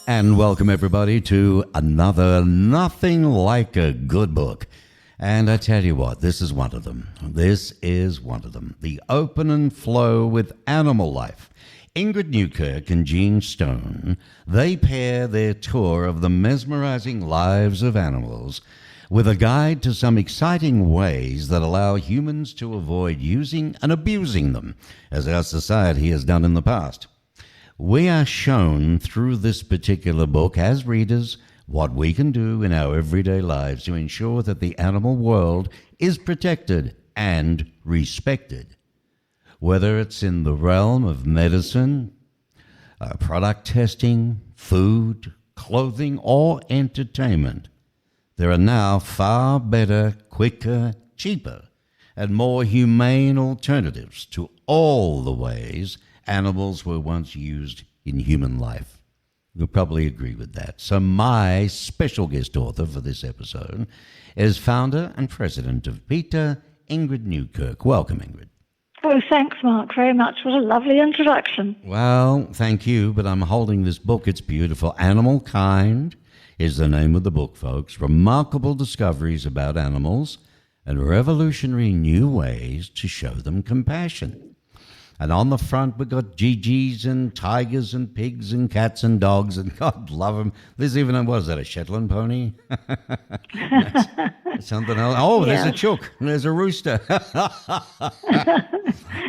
And welcome everybody to another Nothing Like a Good Book. And I tell you what, this is one of them. This is one of them. The Open and Flow with Animal Life. Ingrid Newkirk and Gene Stone, they pair their tour of the mesmerizing lives of animals with a guide to some exciting ways that allow humans to avoid using and abusing them, as our society has done in the past. We are shown through this particular book as readers what we can do in our everyday lives to ensure that the animal world is protected and respected. Whether it's in the realm of medicine, product testing, food, clothing, or entertainment, there are now far better, quicker, cheaper, and more humane alternatives to all the ways animals were once used in human life. You'll probably agree with that. So my special guest author for this episode is founder and president of PETA, Ingrid Newkirk. Welcome, Ingrid. Oh, thanks, Mark, very much. What a lovely introduction. Well, thank you, but I'm holding this book. It's beautiful. Animal Kind is the name of the book, folks. Remarkable discoveries about animals and revolutionary new ways to show them compassion. And on the front, we've got Gigis and tigers and pigs and cats and dogs, and God love them. There's even, what is that, a Shetland pony? Something else. Oh, yes. There's a chook. There's a rooster.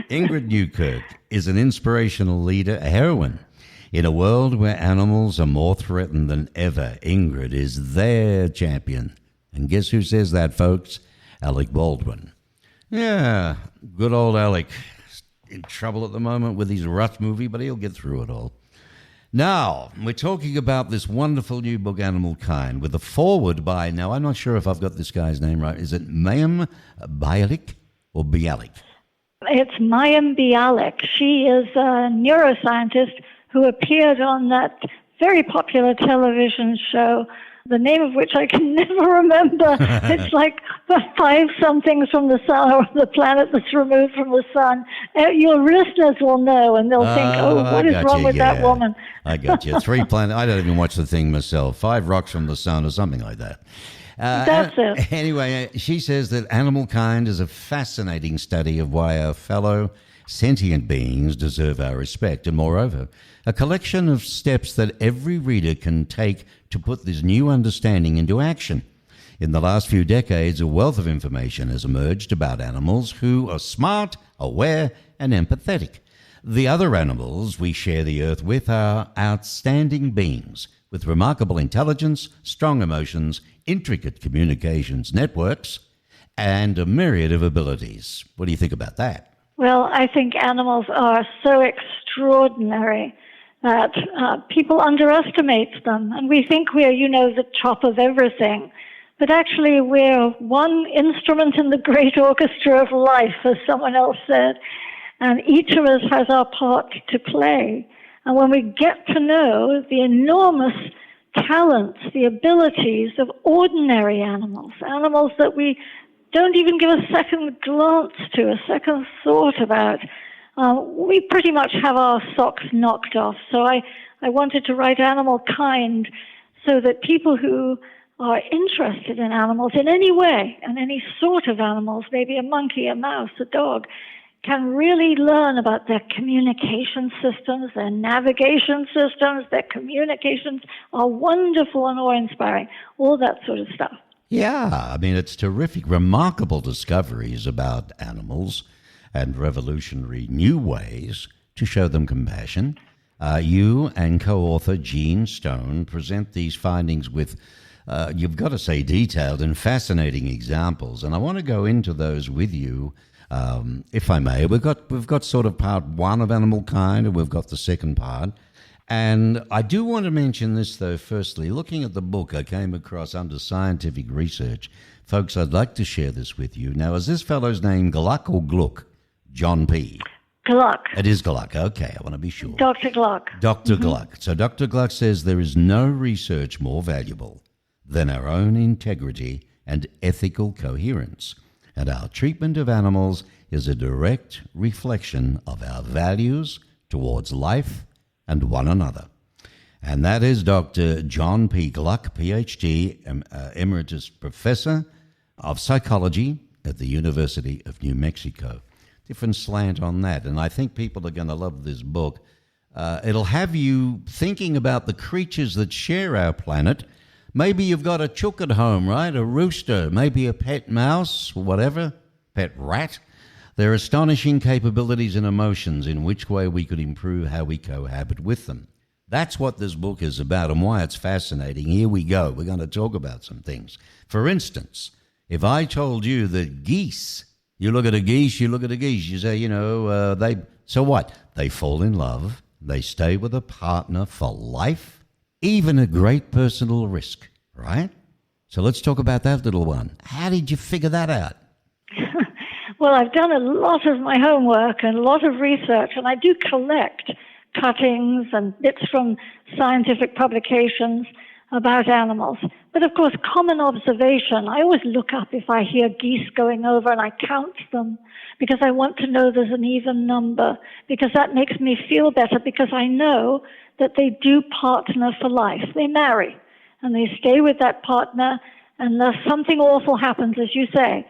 Ingrid Newkirk is an inspirational leader, a heroine. In a world where animals are more threatened than ever, Ingrid is their champion. And guess who says that, folks? Alec Baldwin. Yeah, good old Alec. In trouble at the moment with his Rut movie, but he'll get through it all. Now, we're talking about this wonderful new book, Animal Kind, with a foreword by, now I'm not sure if I've got this guy's name right, is it Mayim Bialik or Bialik? It's Mayim Bialik. She is a neuroscientist who appeared on that very popular television show, the name of which I can never remember. It's like the 5 somethings from the sun, or the planet that's removed from the sun. Your listeners will know, and they'll think, what is wrong with that woman? I got you. 3 planets. I don't even watch the thing myself. 5 rocks from the sun or something like that. That's it. Anyway, she says that Animal Kind is a fascinating study of why our fellow sentient beings deserve our respect, and moreover, a collection of steps that every reader can take to put this new understanding into action. In the last few decades, a wealth of information has emerged about animals who are smart, aware, and empathetic. The other animals we share the earth with are outstanding beings with remarkable intelligence, strong emotions, intricate communications networks, and a myriad of abilities. What do you think about that? Well, I think animals are so extraordinary that people underestimate them. And we think we're, the top of everything. But actually, we're one instrument in the great orchestra of life, as someone else said. And each of us has our part to play. And when we get to know the enormous talents, the abilities of ordinary animals, animals that we don't even give a second glance to, a second thought about, we pretty much have our socks knocked off. So I wanted to write Animal Kind so that people who are interested in animals in any way, and any sort of animals, maybe a monkey, a mouse, a dog, can really learn about their communication systems, their navigation systems, their communications are wonderful and awe-inspiring, all that sort of stuff. Yeah, I mean, it's terrific, remarkable discoveries about animals and revolutionary new ways to show them compassion. You and co-author Gene Stone present these findings with, you've got to say, detailed and fascinating examples, and I want to go into those with you, if I may. We've got sort of part 1 of Animal Kind, and we've got the second part. And I do want to mention this, though, firstly. Looking at the book, I came across under scientific research. Folks, I'd like to share this with you. Now, is this fellow's name Gluck or Gluck? John P. Gluck. It is Gluck. Okay, I want to be sure. Dr. Gluck. Dr. Gluck. So Dr. Gluck says there is no research more valuable than our own integrity and ethical coherence. And our treatment of animals is a direct reflection of our values towards life and one another. And that is Dr. John P. Gluck, PhD, Emeritus Professor of Psychology at the University of New Mexico. Different slant on that, and I think people are going to love this book. It'll have you thinking about the creatures that share our planet. Maybe you've got a chook at home, right? A rooster, maybe a pet mouse, whatever, pet rat. Their astonishing capabilities and emotions, in which way we could improve how we cohabit with them. That's what this book is about and why it's fascinating. Here we go. We're going to talk about some things. For instance, if I told you that geese, you look at a geese, you say, so what? They fall in love. They stay with a partner for life, even at great personal risk, right? So let's talk about that little one. How did you figure that out? Well, I've done a lot of my homework and a lot of research, and I do collect cuttings and bits from scientific publications about animals. But of course, common observation, I always look up if I hear geese going over and I count them because I want to know there's an even number, because that makes me feel better, because I know that they do partner for life. They marry and they stay with that partner unless something awful happens, as you say.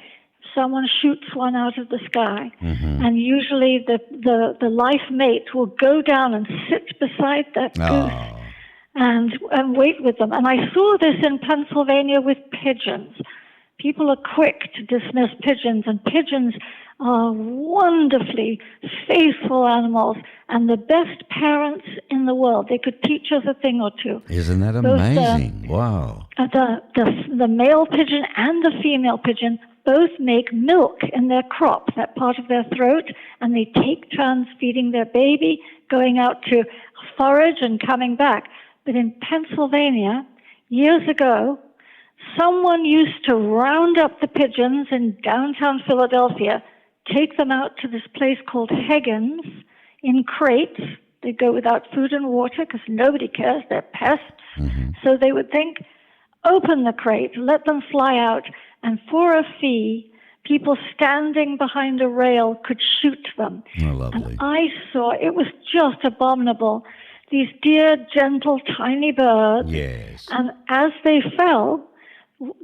Someone shoots one out of the sky, and usually the life mate will go down and sit beside that goose and wait with them. And I saw this in Pennsylvania with pigeons. People are quick to dismiss pigeons, and pigeons are wonderfully faithful animals and the best parents in the world. They could teach us a thing or two. Isn't that amazing? Wow. The male pigeon and the female pigeon both make milk in their crop, that part of their throat, and they take turns feeding their baby, going out to forage and coming back. But in Pennsylvania, years ago, someone used to round up the pigeons in downtown Philadelphia, take them out to this place called Higgins in crates. They go without food and water because nobody cares, they're pests. So they would think, open the crate, let them fly out, and for a fee, people standing behind a rail could shoot them. Oh, lovely. And I saw, it was just abominable, these dear, gentle, tiny birds. Yes. And as they fell,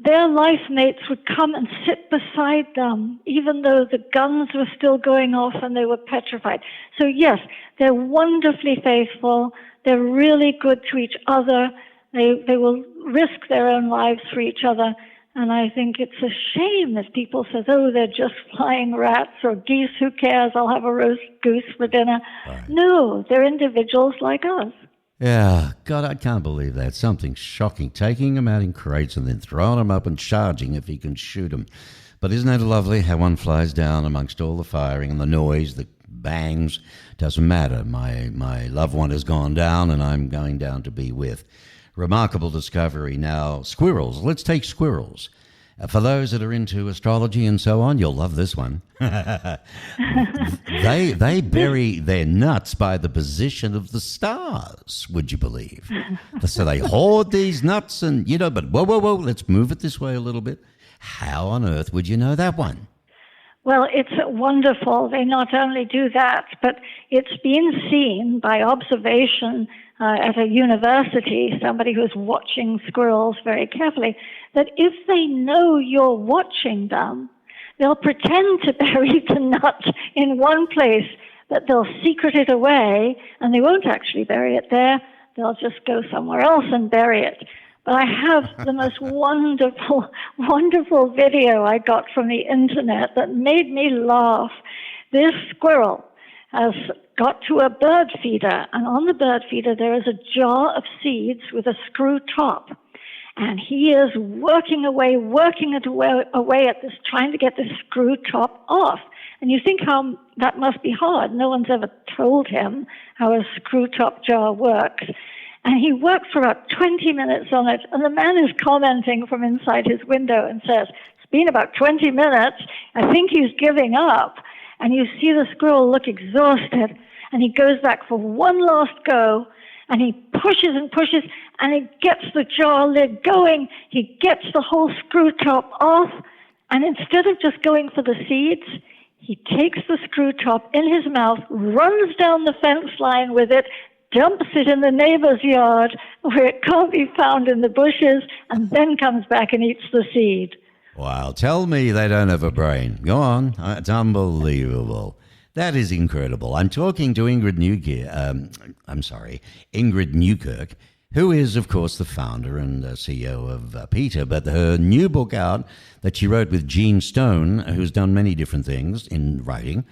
their life mates would come and sit beside them, even though the guns were still going off and they were petrified. So yes, they're wonderfully faithful. They're really good to each other. They will risk their own lives for each other. And I think it's a shame if people say, oh, they're just flying rats or geese, who cares, I'll have a roast goose for dinner. Right. No, they're individuals like us. Yeah, God, I can't believe that. Something shocking. Taking them out in crates and then throwing them up and charging if you can shoot them. But isn't that lovely how one flies down amongst all the firing and the noise, the bangs? Doesn't matter. My loved one has gone down and I'm going down to be with. Remarkable discovery. Now, squirrels. Let's take squirrels. For those that are into astrology and so on, you'll love this one. They bury their nuts by the position of the stars, would you believe? So they hoard these nuts and, but whoa, let's move it this way a little bit. How on earth would you know that one? Well, it's wonderful. They not only do that, but it's been seen by observation at a university, somebody who's watching squirrels very carefully, that if they know you're watching them, they'll pretend to bury the nut in one place, but they'll secret it away, and they won't actually bury it there. They'll just go somewhere else and bury it. But I have the most wonderful, wonderful video I got from the internet that made me laugh. This squirrel has got to a bird feeder, and on the bird feeder there is a jar of seeds with a screw top. And he is working away at this, trying to get the screw top off. And you think how that must be hard. No one's ever told him how a screw top jar works. And he worked for about 20 minutes on it, and the man is commenting from inside his window and says, it's been about 20 minutes, I think he's giving up. And you see the squirrel look exhausted, and he goes back for one last go, and he pushes and pushes, and he gets the jar lid going, he gets the whole screw top off, and instead of just going for the seeds, he takes the screw top in his mouth, runs down the fence line with it, dumps it in the neighbor's yard where it can't be found in the bushes, and then comes back and eats the seed. Wow, tell me they don't have a brain. Go on. It's unbelievable. That is incredible. I'm talking to Ingrid Newkirk, who is, of course, the founder and CEO of PETA, but her new book out that she wrote with Gene Stone, who's done many different things in writing,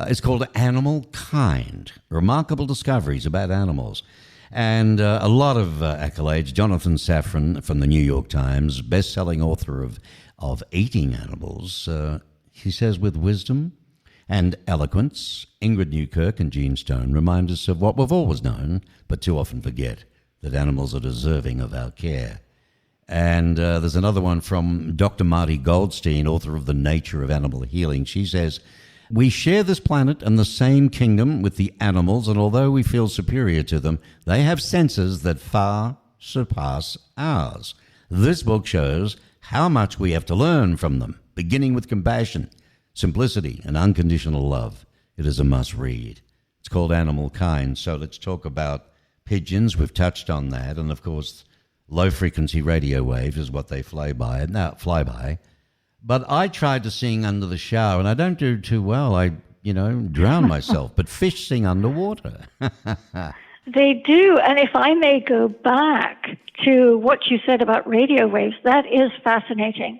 is called Animal Kind, Remarkable Discoveries About Animals. And a lot of accolades. Jonathan Safran from the New York Times, best-selling author of Eating Animals. He says, with wisdom and eloquence, Ingrid Newkirk and Gene Stone remind us of what we've always known, but too often forget, that animals are deserving of our care. And there's another one from Dr. Marty Goldstein, author of The Nature of Animal Healing. She says, we share this planet and the same kingdom with the animals, and although we feel superior to them, they have senses that far surpass ours. This book shows how much we have to learn from them, beginning with compassion, simplicity, and unconditional love. It is a must-read. It's called Animal Kind. So let's talk about pigeons. We've touched on that. And, of course, low-frequency radio waves is what they fly by. But I tried to sing under the shower, and I don't do too well. I, drown myself. But fish sing underwater. They do. And if I may go back to what you said about radio waves, that is fascinating.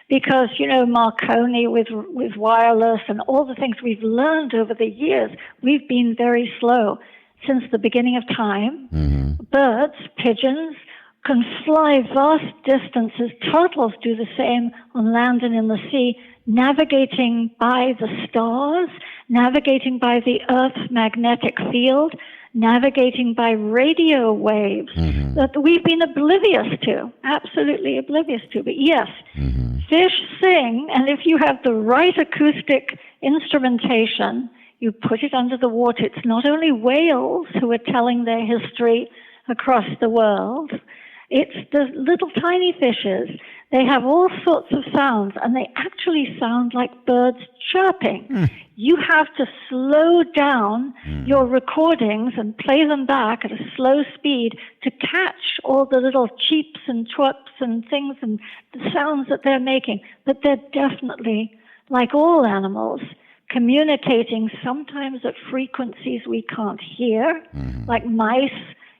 Because, Marconi with wireless and all the things we've learned over the years, we've been very slow since the beginning of time. Mm-hmm. Birds, pigeons, can fly vast distances. Turtles do the same on land and in the sea, navigating by the stars, navigating by the Earth's magnetic field, navigating by radio waves that we've been oblivious to, absolutely oblivious to. But yes, fish sing, and if you have the right acoustic instrumentation, you put it under the water. It's not only whales who are telling their history across the world, it's the little tiny fishes. They have all sorts of sounds, and they actually sound like birds chirping. You have to slow down your recordings and play them back at a slow speed to catch all the little cheeps and chirps and things and the sounds that they're making. But they're definitely, like all animals, communicating sometimes at frequencies we can't hear, like mice.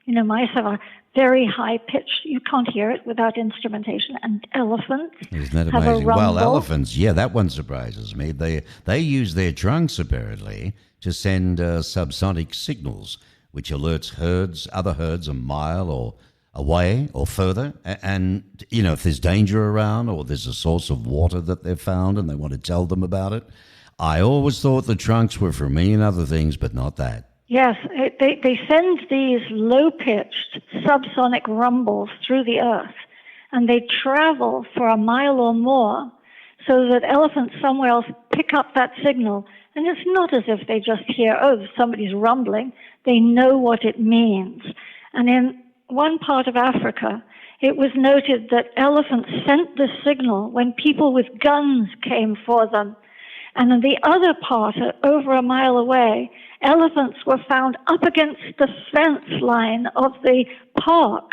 Mice have a very high pitch. You can't hear it without instrumentation. And elephants Isn't that have amazing? a rumble. Well, elephants, yeah, that one surprises me. They use their trunks, apparently, to send subsonic signals, which alerts other herds a mile or away or further. And, if there's danger around or there's a source of water that they've found and they want to tell them about it. I always thought the trunks were for me and other things, but not that. Yes, they send these low-pitched subsonic rumbles through the earth, and they travel for a mile or more so that elephants somewhere else pick up that signal. And it's not as if they just hear, somebody's rumbling. They know what it means. And in one part of Africa, it was noted that elephants sent this signal when people with guns came for them. And in the other part, over a mile away, elephants were found up against the fence line of the park,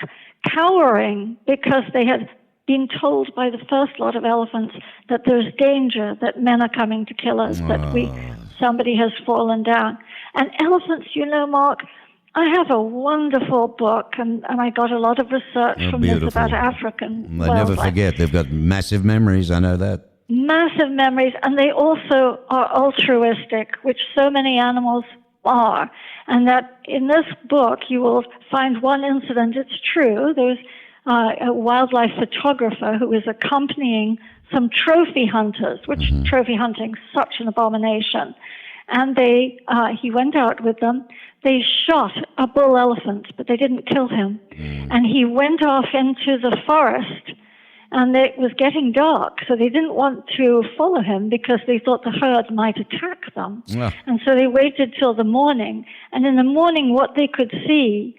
cowering because they had been told by the first lot of elephants that there's danger, that men are coming to kill us, that somebody has fallen down. And elephants, Mark, I have a wonderful book, and I got a lot of research from beautiful. this about African They never forget. They've got massive memories, I know that. Massive memories, and they also are altruistic, which so many animals are. And that in this book, you will find one incident. It's true. There was a wildlife photographer who was accompanying some trophy hunters, which trophy hunting is such an abomination. And he went out with them. They shot a bull elephant, but they didn't kill him. And he went off into the forest. And it was getting dark, so they didn't want to follow him because they thought the herd might attack them. Yeah. And so they waited till the morning. And in the morning, what they could see,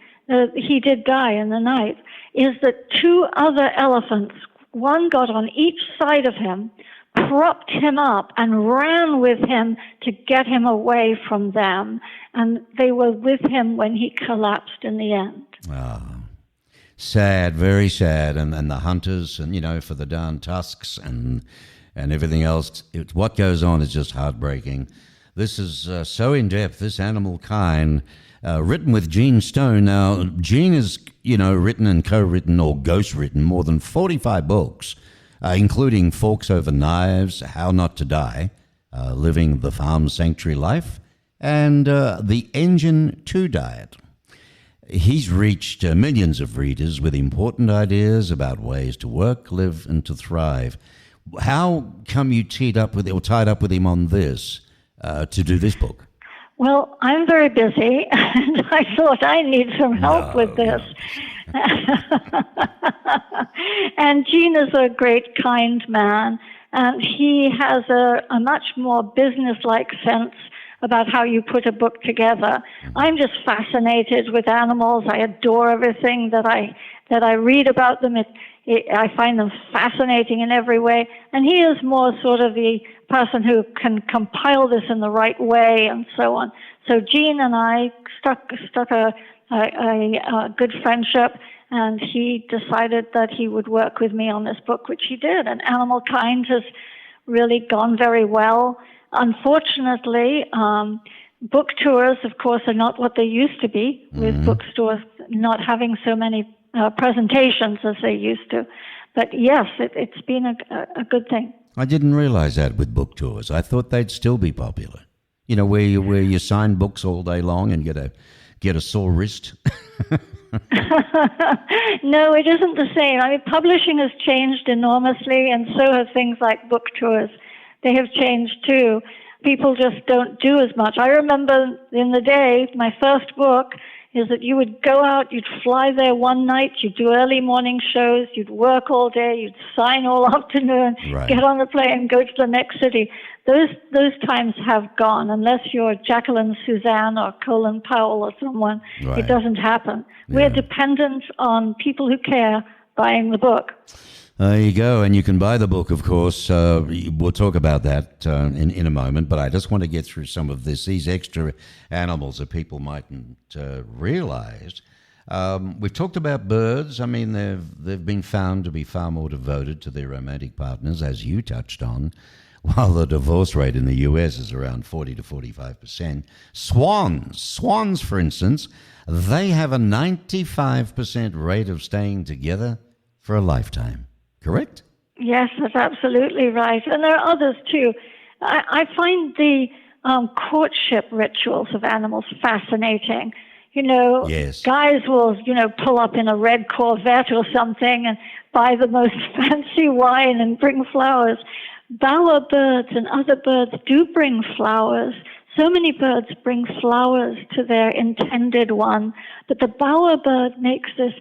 he did die in the night, is that two other elephants, one got on each side of him, propped him up, and ran with him to get him away from them. and they were with him when he collapsed in the end. Ah, sad, very sad. And the hunters, and, for the darn tusks and everything else, what goes on is just heartbreaking. This is so in-depth, this Animal Kind, written with Gene Stone. Now, Gene has, written and co-written or ghost-written more than 45 books, including Forks Over Knives, How Not to Die, Living the Farm Sanctuary Life, and The Engine 2 Diet. He's reached millions of readers with important ideas about ways to work, live, and to thrive. How come you tied up with him on this to do this book? Well, I'm very busy, and I thought I need some help with this. And Gene is a great, kind man, and he has a much more business-like sense about how you put a book together. I'm just fascinated with animals. I adore everything that I read about them. I find them fascinating in every way. And he is more sort of the person who can compile this in the right way and so on. So Gene and I struck a good friendship, and he decided that he would work with me on this book, which he did. And Animal Kind has really gone very well. Unfortunately, book tours, of course, are not what they used to be, with bookstores not having so many presentations as they used to. But yes, it's been a good thing. I didn't realize that with book tours. I thought they'd still be popular. Where you sign books all day long and get a sore wrist. No, it isn't the same. I mean, publishing has changed enormously, and so have things like book tours. They have changed too. People just don't do as much. I remember in the day, my first book is that you would go out, you'd fly there one night, you'd do early morning shows, you'd work all day, you'd sign all afternoon, right, get on the plane, go to the next city. Those times have gone. Unless you're Jacqueline Suzanne or Colin Powell or someone, right, it doesn't happen. Yeah. We're dependent on people who care buying the book. There you go, and you can buy the book, of course. We'll talk about that in a moment, but I just want to get through some of these extra animals that people mightn't realize. We've talked about birds. I mean, they've been found to be far more devoted to their romantic partners, as you touched on, while the divorce rate in the U.S. is around 40 to 45%. Swans, for instance, they have a 95% rate of staying together for a lifetime. Correct? Yes, that's absolutely right. And there are others, too. I find the courtship rituals of animals fascinating. Yes, guys will, pull up in a red Corvette or something and buy the most fancy wine and bring flowers. Bowerbirds and other birds do bring flowers. So many birds bring flowers to their intended one, but the bowerbird makes this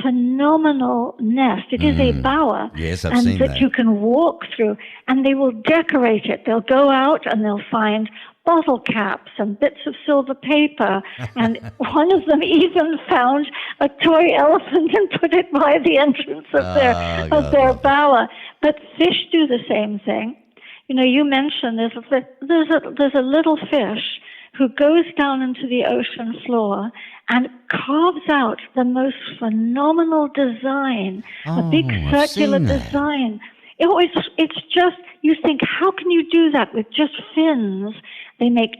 phenomenal nest. It is a bower, yes, I've seen that. You can walk through, and they will decorate it. They'll go out and they'll find bottle caps and bits of silver paper, and one of them even found a toy elephant and put it by the entrance of their bower. But fish do the same thing. You mentioned there's a little fish who goes down into the ocean floor and carves out the most phenomenal design, a big circular design. It's just, you think, how can you do that with just fins? They make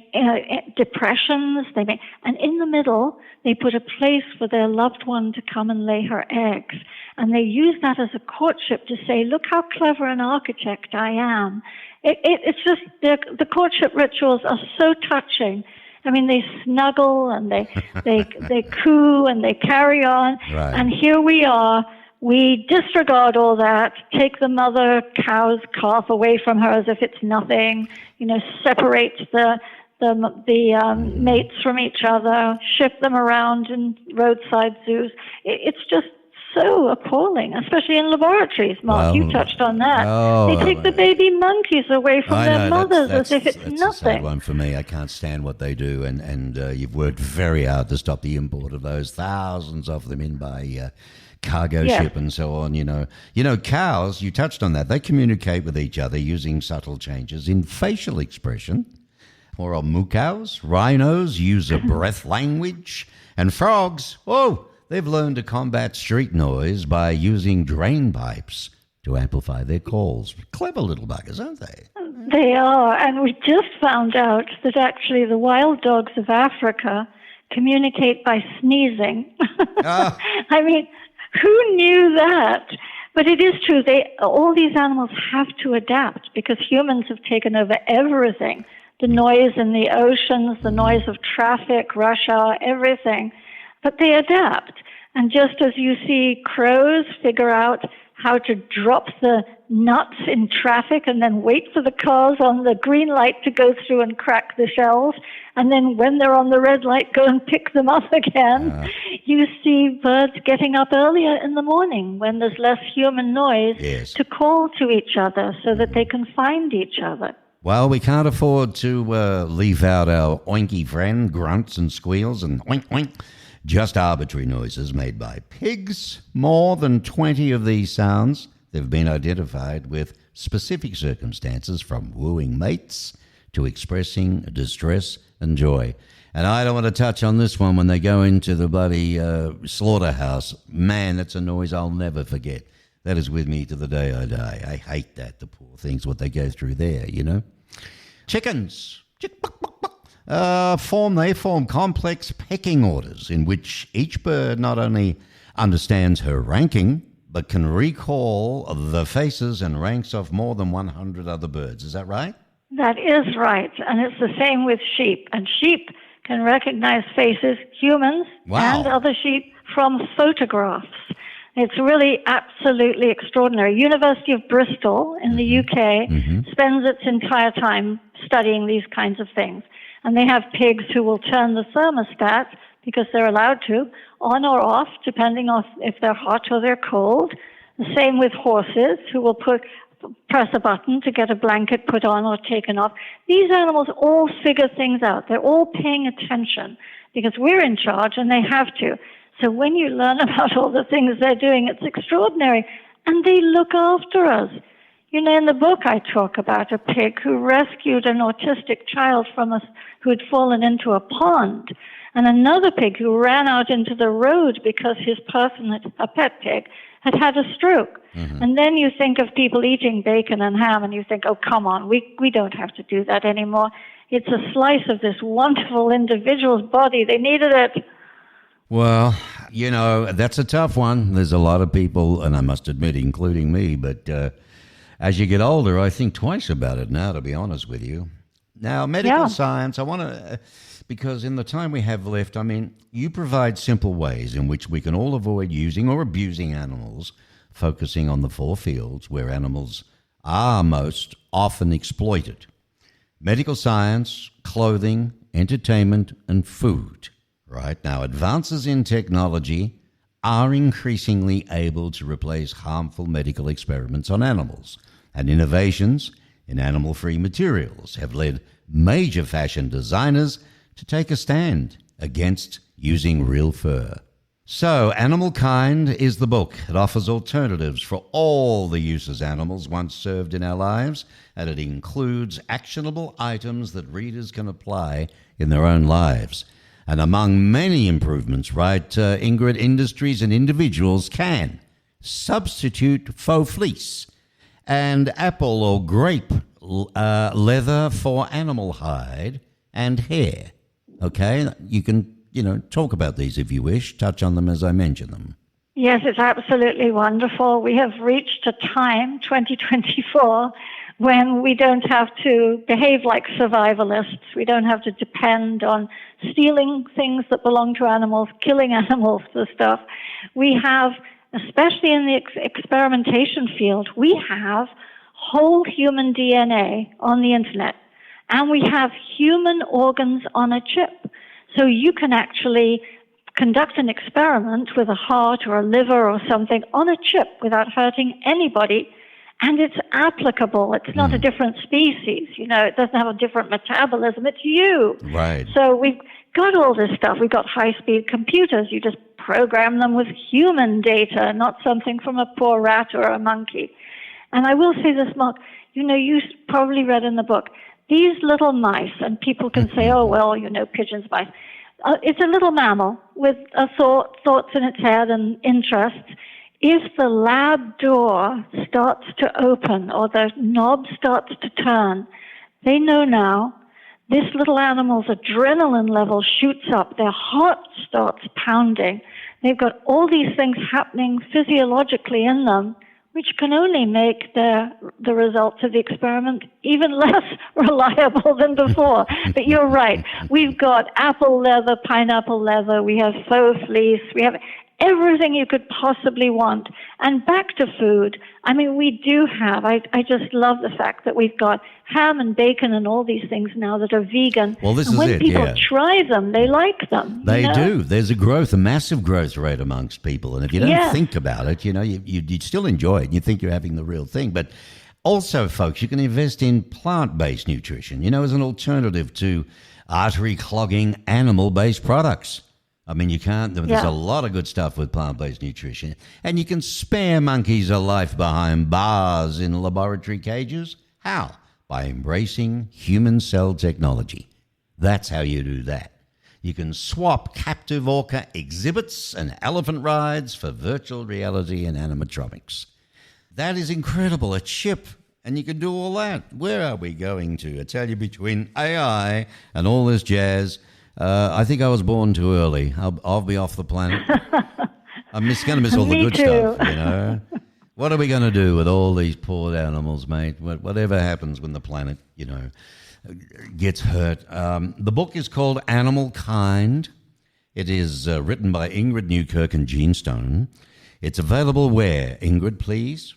depressions, and in the middle, they put a place for their loved one to come and lay her eggs. And they use that as a courtship to say, look how clever an architect I am. It's just, the courtship rituals are so touching. I mean, they snuggle and they coo and they carry on. Right. And here we are. We disregard all that, take the mother cow's calf away from her as if it's nothing, separate the mates from each other, ship them around in roadside zoos. It's just so appalling, especially in laboratories, Mark. You touched on that. They take the baby monkeys away from their mothers as if it's nothing. That's a sad one for me. I can't stand what they do, and you've worked very hard to stop the import of those, thousands of them in by cargo ship and so on. Cows, you touched on that, they communicate with each other using subtle changes in facial expression. Or moo cows, rhinos use a breath language, and frogs, they've learned to combat street noise by using drain pipes to amplify their calls. Clever little buggers, aren't they? They are, and we just found out that actually the wild dogs of Africa communicate by sneezing. I mean, who knew that? But it is true. All these animals have to adapt because humans have taken over everything. The noise in the oceans, the noise of traffic, rush hour, everything. But they adapt. And just as you see crows figure out how to drop the nuts in traffic and then wait for the cars on the green light to go through and crack the shells, and then when they're on the red light, go and pick them up again. You see birds getting up earlier in the morning when there's less human noise to call to each other so that they can find each other. Well, we can't afford to leave out our oinky friend, grunts and squeals and oink oink. Just arbitrary noises made by pigs. More than 20 of these sounds have been identified with specific circumstances, from wooing mates to expressing distress and joy. And I don't want to touch on this one when they go into the bloody slaughterhouse. Man, that's a noise I'll never forget. That is with me to the day I die. I hate that, the poor things, what they go through there, you know. Chickens. Form complex pecking orders in which each bird not only understands her ranking, but can recall the faces and ranks of more than 100 other birds. Is that right? That is right. And it's the same with sheep. And sheep can recognize faces, humans, and other sheep from photographs. It's really absolutely extraordinary. University of Bristol in the UK spends its entire time studying these kinds of things. And they have pigs who will turn the thermostat, because they're allowed to, on or off, depending on if they're hot or they're cold. The same with horses, who will press a button to get a blanket put on or taken off. These animals all figure things out. They're all paying attention because we're in charge and they have to. So when you learn about all the things they're doing, it's extraordinary. And they look after us. You know, in the book I talk about a pig who rescued an autistic child from us who had fallen into a pond, and another pig who ran out into the road because his person, a pet pig, had had a stroke. And then you think of people eating bacon and ham, and you think, oh, come on, we don't have to do that anymore. It's a slice of this wonderful individual's body. They needed it. Well, you know, that's a tough one. There's a lot of people, and I must admit, including me, but as you get older, I think twice about it now, to be honest with you. Now, medical science, I want to, because in the time we have left, I mean, you provide simple ways in which we can all avoid using or abusing animals, focusing on the 4 fields where animals are most often exploited: medical science, clothing, entertainment, and food. Right? Now, advances in technology are increasingly able to replace harmful medical experiments on animals, and innovations in animal-free materials have led major fashion designers to take a stand against using real fur. So, Animal Kind is the book. It offers alternatives for all the uses animals once served in our lives, and it includes actionable items that readers can apply in their own lives. And among many improvements, right, Ingrid, industries and individuals can substitute faux fleece and apple or grape leather for animal hide and hair. Okay, you can, talk about these if you wish, touch on them as I mention them. Yes, it's absolutely wonderful. We have reached a time, 2024, when we don't have to behave like survivalists. We don't have to depend on stealing things that belong to animals, killing animals for stuff. We have, especially in the experimentation field, we have whole human DNA on the internet, and we have human organs on a chip. So you can actually conduct an experiment with a heart or a liver or something on a chip without hurting anybody. And it's applicable. It's not a different species. It doesn't have a different metabolism. It's you. Right. So we've got all this stuff. We've got high-speed computers. You just program them with human data, not something from a poor rat or a monkey. And I will say this, Mark, you probably read in the book, These little mice, and people can say, oh, well, pigeons, mice. It's a little mammal with thoughts in its head and interests. If the lab door starts to open or the knob starts to turn, they know now this little animal's adrenaline level shoots up. Their heart starts pounding. They've got all these things happening physiologically in them, which can only make the results of the experiment even less reliable than before. But you're right. We've got apple leather, pineapple leather. We have faux fleece. We have everything you could possibly want. And back to food, I mean, we do have, I just love the fact that we've got ham and bacon and all these things now that are vegan. Well, this and is when it, people try them, they like them. They do. There's a massive growth rate amongst people. And if you don't think about it, you'd still enjoy it. And you think you're having the real thing. But also, folks, you can invest in plant-based nutrition, as an alternative to artery-clogging animal-based products. I mean, you can't, there's a lot of good stuff with plant-based nutrition. And you can spare monkeys a life behind bars in laboratory cages. How? By embracing human cell technology. That's how you do that. You can swap captive orca exhibits and elephant rides for virtual reality and animatronics. That is incredible. A chip, and you can do all that. Where are we going to? I tell you, between AI and all this jazz, I think I was born too early. I'll be off the planet. I'm just going to miss all the good stuff, What are we going to do with all these poor animals, mate? Whatever happens when the planet, gets hurt. The book is called Animal Kind. It is written by Ingrid Newkirk and Gene Stone. It's available where, Ingrid, please?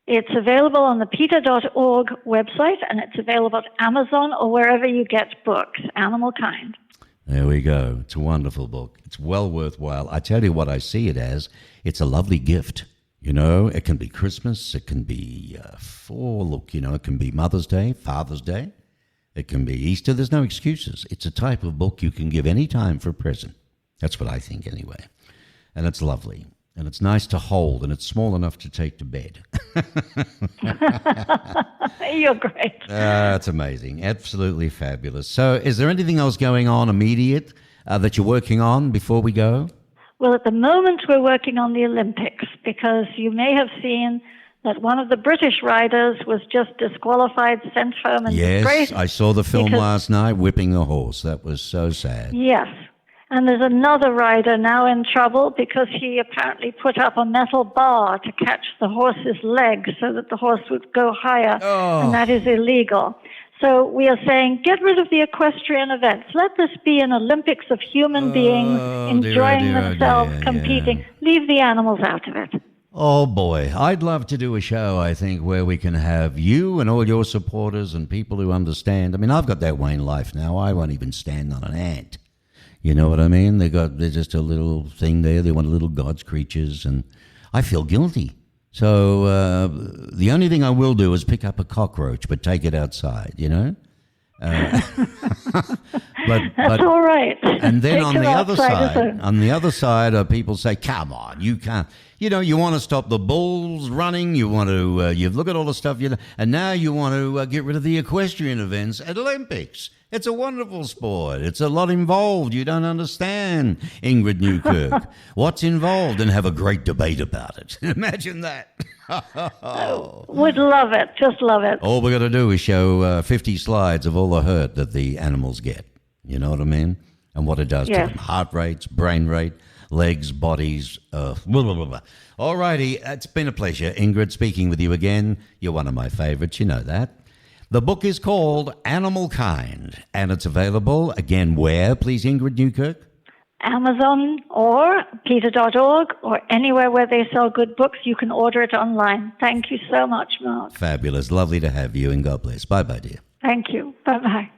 It's available on the PETA.org website, and it's available at Amazon or wherever you get books, Animal Kind. There we go. It's a wonderful book. It's well worthwhile. I tell you what I see it as. It's a lovely gift. It can be Christmas. It can be it can be Mother's Day, Father's Day. It can be Easter. There's no excuses. It's a type of book you can give any time for a present. That's what I think anyway. And it's lovely. And it's nice to hold, and it's small enough to take to bed. You're great. That's amazing. Absolutely fabulous. So is there anything else going on immediate that you're working on before we go? Well, at the moment, we're working on the Olympics, because you may have seen that one of the British riders was just disqualified, sent home, and disgraced. Yes, I saw the film last night, Whipping the Horse. That was so sad. Yes. And there's another rider now in trouble because he apparently put up a metal bar to catch the horse's leg so that the horse would go higher, and that is illegal. So we are saying, get rid of the equestrian events. Let this be an Olympics of human beings enjoying themselves, competing. Yeah. Leave the animals out of it. Oh, boy. I'd love to do a show, I think, where we can have you and all your supporters and people who understand. I mean, I've got that Wayne life now. I won't even stand on an ant. You know what I mean? They're just a little thing there. They want little God's creatures, and I feel guilty. So the only thing I will do is pick up a cockroach, but take it outside, That's all right. And then on the other side, people say, "Come on, you can't." You want to stop the bulls running. You want to. You look at all the stuff. And now you want to get rid of the equestrian events at Olympics. It's a wonderful sport. It's a lot involved. You don't understand, Ingrid Newkirk. What's involved? And have a great debate about it. Imagine that. Would love it. Just love it. All we're going to do is show 50 slides of all the hurt that the animals get. You know what I mean? And what it does to them. Heart rates, brain rate, legs, bodies. Blah, blah, blah, blah. All righty. It's been a pleasure, Ingrid, speaking with you again. You're one of my favorites. You know that. The book is called Animal Kind, and it's available, again, where, please, Ingrid Newkirk? Amazon or PETA.org or anywhere where they sell good books. You can order it online. Thank you so much, Mark. Fabulous. Lovely to have you, and God bless. Bye-bye, dear. Thank you. Bye-bye.